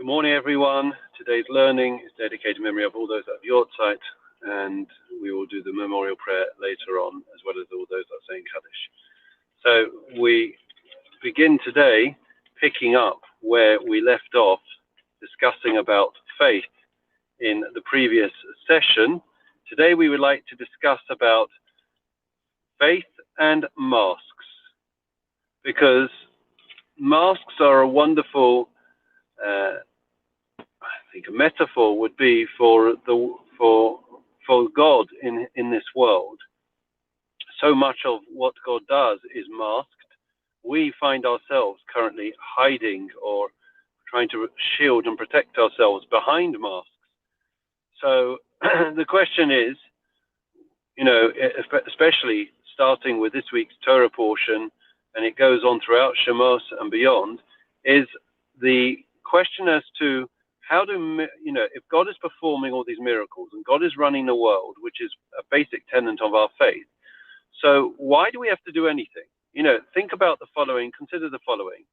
Good morning, everyone. Today's learning is dedicated in memory of all those at the Yortzeit, and we will do the memorial prayer later on, as well as all those that are saying Kaddish. So we begin today picking up where we left off, discussing about faith in the previous session. Today we would like to discuss about faith and masks, because masks are a wonderful I think a metaphor would be for God in this world. So much of what God does is masked. We find ourselves currently hiding or trying to shield and protect ourselves behind masks. So the question is, especially starting with this week's Torah portion, and it goes on throughout Shemos and beyond, is the question as to how if God is performing all these miracles and God is running the world, which is a basic tenet of our faith, so why do we have to do anything? Think about the following, consider the following.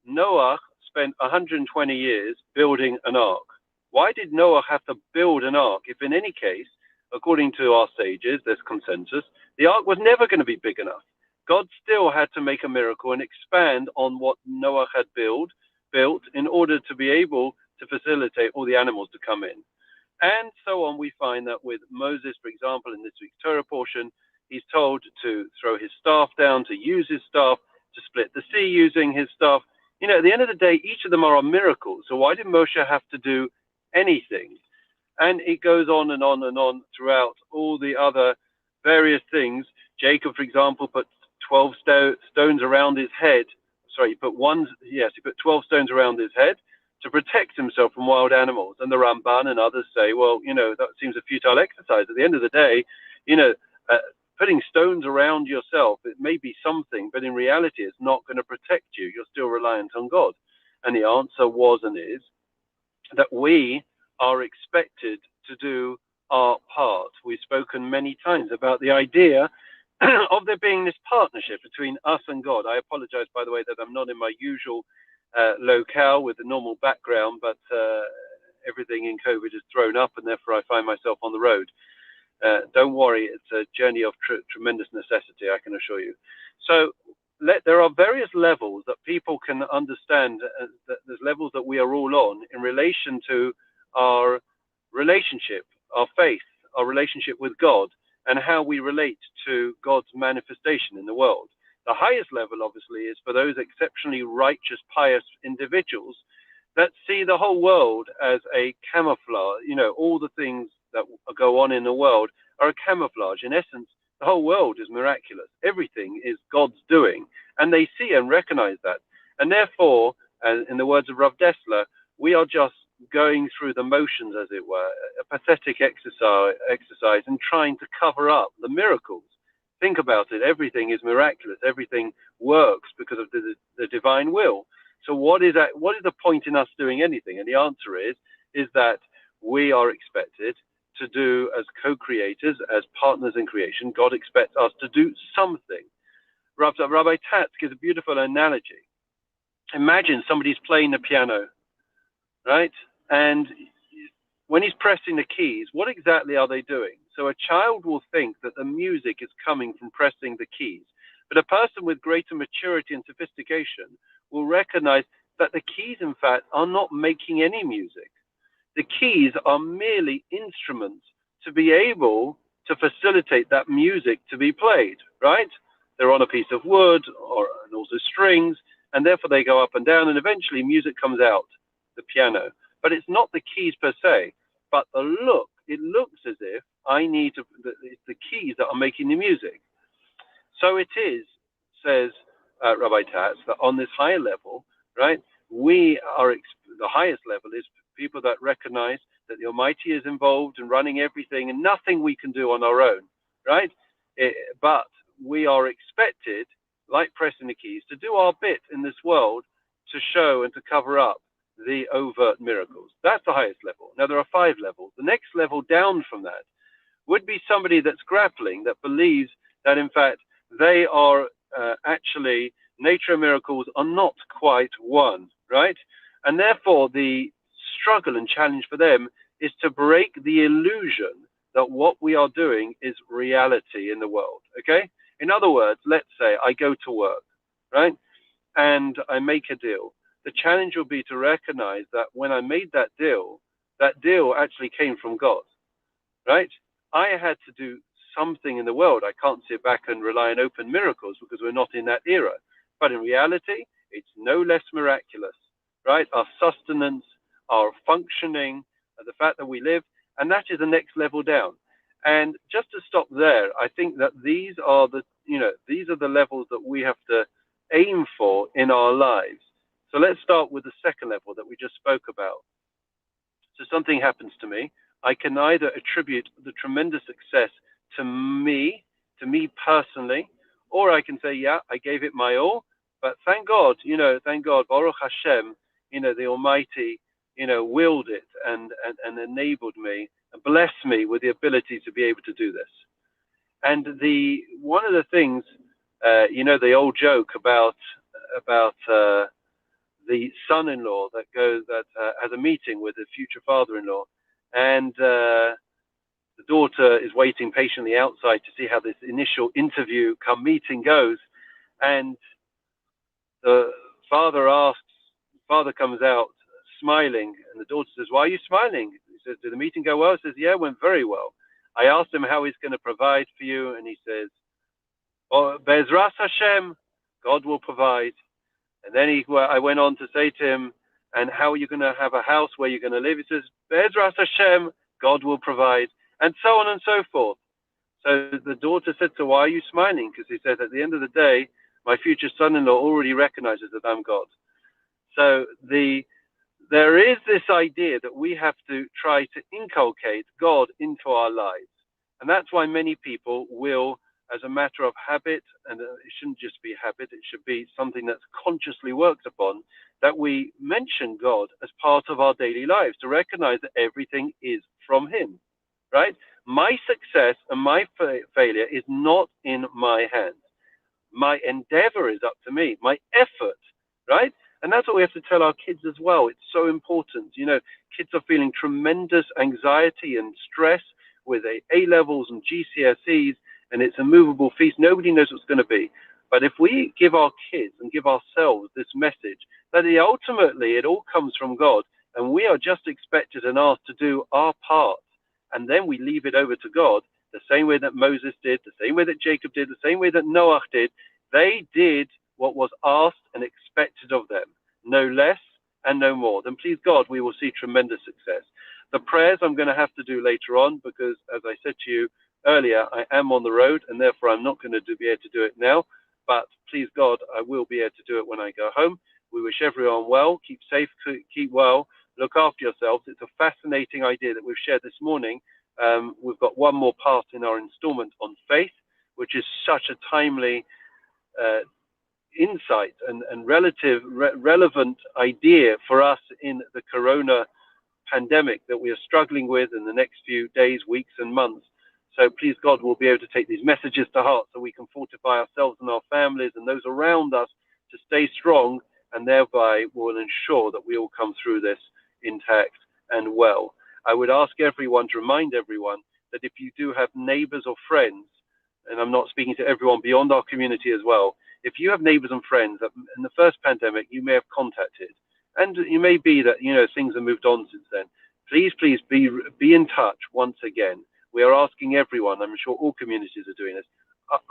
Noah spent 120 years building an ark. Why did Noah have to build an ark if in any case, according to our sages, there's consensus, the ark was never going to be big enough? God still had to make a miracle and expand on what Noah had built in order to be able to facilitate all the animals to come in. And so on, we find that with Moses, for example, in this week's Torah portion, he's told to throw his staff down, to use his staff, to split the sea using his staff. At the end of the day, each of them are miracles. So why did Moshe have to do anything? And it goes on and on and on throughout all the other various things. Jacob, for example, put 12 stones around his head. Sorry, he put 12 stones around his head to protect himself from wild animals. And the Ramban and others say, well, that seems a futile exercise. At the end of the day, putting stones around yourself, it may be something, but in reality, it's not going to protect you. You're still reliant on God. And the answer was and is that we are expected to do our part. We've spoken many times about the idea of there being this partnership between us and God. I apologize, by the way, that I'm not in my usual locale with the normal background, but everything in COVID is thrown up, and therefore I find myself on the road. Don't worry, it's a journey of tremendous necessity, I can assure you. So there are various levels that people can understand, that there's levels that we are all on in relation to our relationship, our faith, our relationship with God, and how we relate to God's manifestation in the world. The highest level, obviously, is for those exceptionally righteous, pious individuals that see the whole world as a camouflage. All the things that go on in the world are a camouflage. In essence, the whole world is miraculous. Everything is God's doing, and they see and recognize that. And therefore, in the words of Rav Dessler, we are just going through the motions, as it were, a pathetic exercise in trying to cover up the miracles. Think about it. Everything is miraculous. Everything works because of the divine will. So what is the point in us doing anything? And the answer is that we are expected to do, as co-creators, as partners in creation. God expects us to do something. Rabbi Tatz gives a beautiful analogy. Imagine somebody's playing the piano, right? And when he's pressing the keys, what exactly are they doing? So a child will think that the music is coming from pressing the keys. But a person with greater maturity and sophistication will recognize that the keys, in fact, are not making any music. The keys are merely instruments to be able to facilitate that music to be played, right? They're on a piece of wood and also strings, and therefore they go up and down, and eventually music comes out, the piano. But it's not the keys per se, but it looks as if it's the keys that are making the music. So it is, says Rabbi Tatz, that on this higher level, right, the highest level is people that recognize that the Almighty is involved in running everything and nothing we can do on our own, right? But we are expected, like pressing the keys, to do our bit in this world to show and to cover up the overt miracles. That's the highest level. Now, there are 5 levels. The next level down from that would be somebody that's grappling, that believes that, in fact, they are actually, nature and miracles are not quite one, right? And therefore, the struggle and challenge for them is to break the illusion that what we are doing is reality in the world. Okay? In other words, let's say I go to work, right? And I make a deal. The challenge will be to recognize that when I made that deal actually came from God, right? I had to do something in the world. I can't sit back and rely on open miracles because we're not in that era. But in reality, it's no less miraculous, right? Our sustenance, our functioning, the fact that we live, and that is the next level down. And just to stop there, I think that these are the levels that we have to aim for in our lives. So let's start with the second level that we just spoke about. So something happens to me. I can either attribute the tremendous success to me personally, or I can say, yeah, I gave it my all, but thank God, Baruch Hashem, the Almighty, willed it and enabled me and blessed me with the ability to be able to do this. And one of the things, the old joke about the son-in-law that has a meeting with the future father-in-law, and the daughter is waiting patiently outside to see how this initial interview come meeting goes, and the father comes out smiling, and the daughter says, "Why are you smiling?" He says, "Did the meeting go well?" He says, "Yeah, it went very well. I asked him how he's going to provide for you, and he says, "Oh, Be'ezras Hashem, God will provide." And then I went on to say to him, "And how are you going to have a house where you're going to live?" He says, "Be'ezras Hashem, God will provide," and so on and so forth. So the daughter said, "So why are you smiling?" Because he said, "At the end of the day, my future son-in-law already recognizes that I'm God." So there is this idea that we have to try to inculcate God into our lives. And that's why many people will, as a matter of habit, and it shouldn't just be habit, it should be something that's consciously worked upon, that we mention God as part of our daily lives, to recognize that everything is from Him, right? My success and my failure is not in my hands. My endeavor is up to me, my effort, right? And that's what we have to tell our kids as well. It's so important. Kids are feeling tremendous anxiety and stress with A-levels and GCSEs, and it's a movable feast. Nobody knows what's going to be. But if we give our kids and give ourselves this message, that ultimately it all comes from God, and we are just expected and asked to do our part, and then we leave it over to God, the same way that Moses did, the same way that Jacob did, the same way that Noah did. They did what was asked and expected of them, no less and no more. Then please God, we will see tremendous success. The prayers I'm going to have to do later on, because as I said to you earlier, I am on the road, and therefore I'm not going to be able to do it now. But please God, I will be able to do it when I go home. We wish everyone well, keep safe, keep well, look after yourselves. It's a fascinating idea that we've shared this morning. We've got one more part in our installment on faith, which is such a timely insight and relevant idea for us in the corona pandemic that we are struggling with in the next few days, weeks, and months. So please God, we'll be able to take these messages to heart so we can fortify ourselves and our families and those around us to stay strong, and thereby will ensure that we all come through this intact and well. I would ask everyone to remind everyone that if you do have neighbors or friends, and I'm not speaking to everyone beyond our community as well, if you have neighbors and friends that in the first pandemic you may have contacted, and it may be that things have moved on since then, please be in touch once again. We are asking everyone, I'm sure all communities are doing this,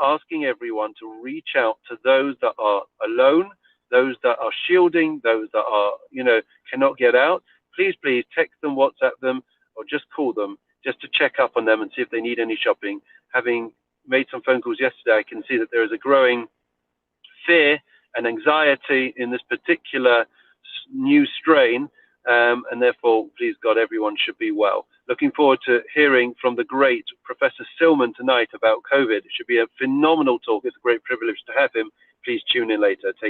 asking everyone to reach out to those that are alone, those that are shielding, those that are, cannot get out. Please text them, WhatsApp them, or just call them just to check up on them and see if they need any shopping. Having made some phone calls yesterday, I can see that there is a growing fear and anxiety in this particular new strain, and therefore, please God, everyone should be well. Looking forward to hearing from the great Professor Silman tonight about COVID. It should be a phenomenal talk. It's a great privilege to have him. Please tune in later. Take